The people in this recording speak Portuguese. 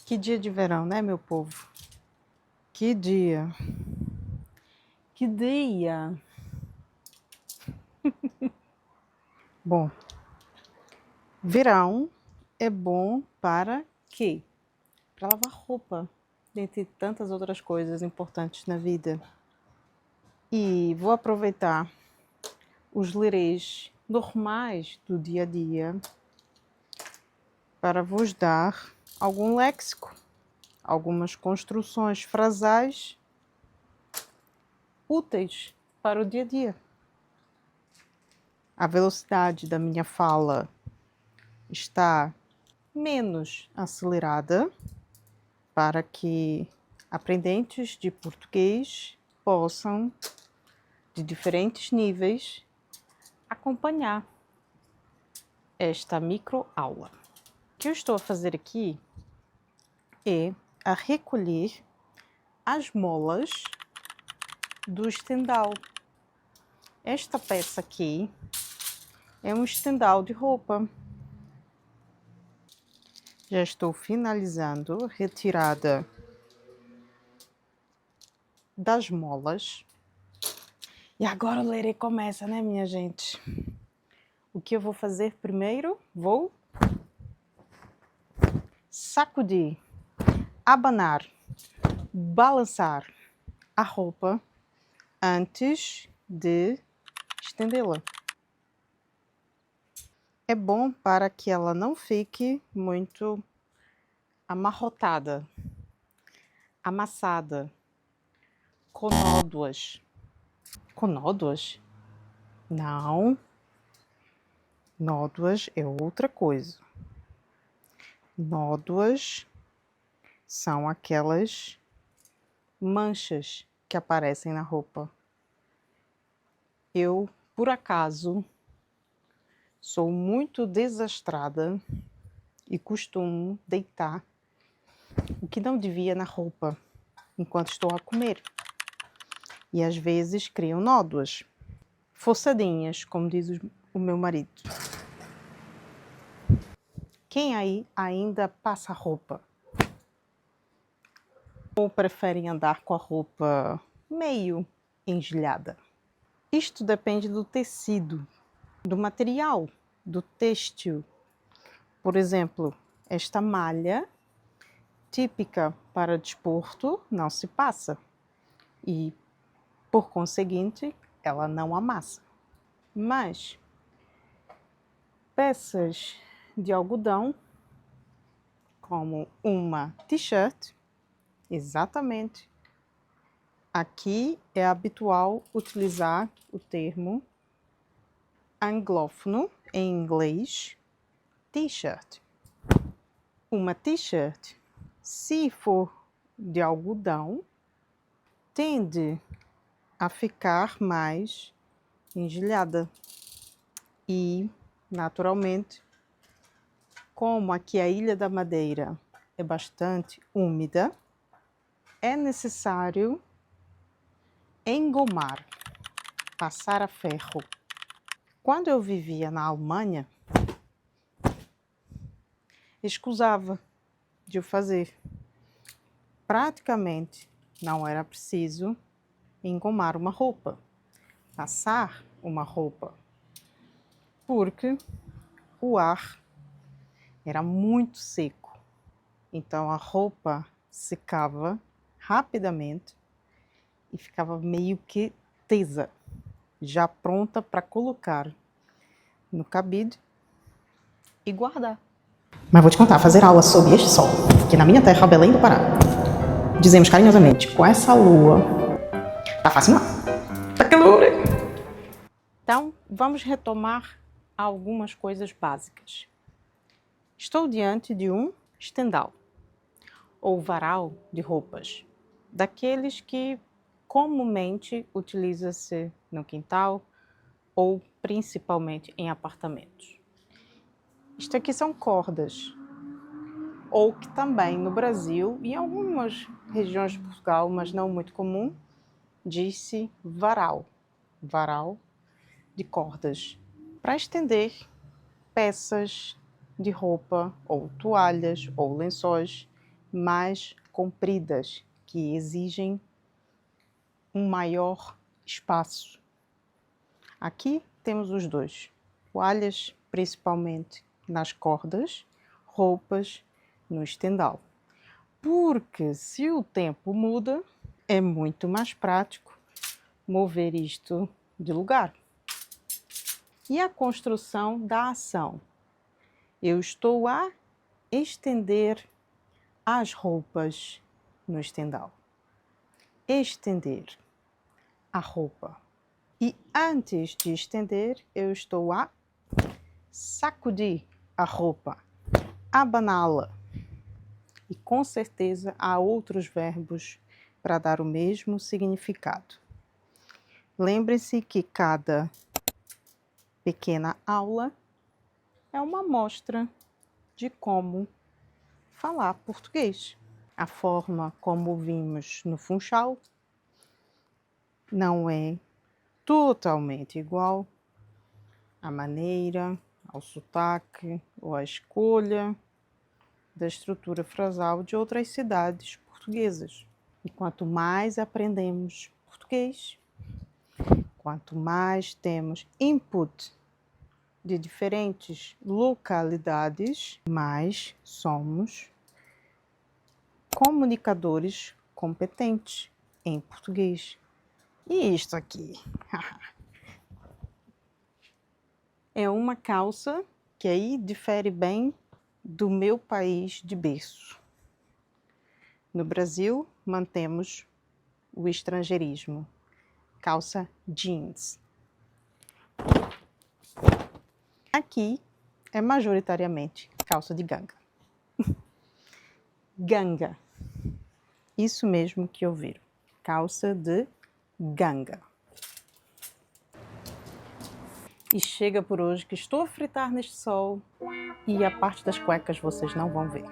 Que dia de verão, né, meu povo? Que dia! Que dia! Bom, verão é bom para quê? Para lavar roupa, dentre tantas outras coisas importantes na vida. E vou aproveitar os lerês normais do dia a dia para vos dar algum léxico, algumas construções frasais úteis para o dia a dia. A velocidade da minha fala está menos acelerada para que aprendentes de português possam, de diferentes níveis, acompanhar esta microaula. O que eu estou a fazer aqui é a recolher as molas do estendal. Esta peça aqui é um estendal de roupa. Já estou finalizando a retirada das molas. E agora o lerê começa, né, minha gente? O que eu vou fazer primeiro? Vou sacudir, abanar, balançar a roupa antes de estendê-la. É bom para que ela não fique muito amarrotada, amassada, com nódoas. Com nódoas? Não. Nódoas é outra coisa. Nódoas são aquelas manchas que aparecem na roupa. Eu, por acaso, sou muito desastrada e costumo deitar o que não devia na roupa enquanto estou a comer. E às vezes criam nódoas, forçadinhas, como diz o meu marido. Quem aí ainda passa roupa? Ou preferem andar com a roupa meio engelhada? Isto depende do tecido, do material, do têxtil. Por exemplo, esta malha típica para desporto não se passa e, por conseguinte, ela não amassa. Mas peças de algodão, como uma t-shirt, exatamente. Aqui é habitual utilizar o termo anglófono em inglês, t-shirt. Uma t-shirt, se for de algodão, tende a ficar mais engelhada. E, naturalmente, como aqui a Ilha da Madeira é bastante úmida, é necessário engomar, passar a ferro. Quando eu vivia na Alemanha, escusava de o fazer. Praticamente não era preciso engomar uma roupa, passar uma roupa, porque o ar era muito seco. Então a roupa secava rapidamente e ficava meio que tesa, já pronta para colocar no cabide e guardar. Mas vou te contar, fazer aula sob este sol, que na minha terra, Belém do Pará, dizemos carinhosamente, com essa lua, tá fácil não. Tá calor. Então, vamos retomar algumas coisas básicas. Estou diante de um estendal, ou varal de roupas, daqueles que comumente utiliza-se no quintal ou principalmente em apartamentos. Isto aqui são cordas, ou que também no Brasil e em algumas regiões de Portugal, mas não muito comum, diz-se varal, varal de cordas, para estender peças de roupa ou toalhas ou lençóis mais compridas, que exigem um maior espaço. Aqui temos os dois, toalhas principalmente nas cordas, roupas no estendal. Porque se o tempo muda, é muito mais prático mover isto de lugar. E a construção da ação? Eu estou a estender as roupas no estendal. Estender a roupa. E antes de estender, eu estou a sacudir a roupa, abaná-la. E com certeza há outros verbos para dar o mesmo significado. Lembre-se que cada pequena aula é uma amostra de como falar português. A forma como vimos no Funchal não é totalmente igual à maneira, ao sotaque ou à escolha da estrutura frasal de outras cidades portuguesas. E quanto mais aprendemos português, quanto mais temos input de diferentes localidades, mais somos comunicadores competentes em português. E isto aqui é uma calça que aí difere bem do meu país de berço. No Brasil, mantemos o estrangeirismo. Calça jeans. Aqui é majoritariamente calça de ganga. Ganga. Isso mesmo que ouviram. Calça de ganga. E chega por hoje que estou a fritar neste sol e a parte das cuecas vocês não vão ver.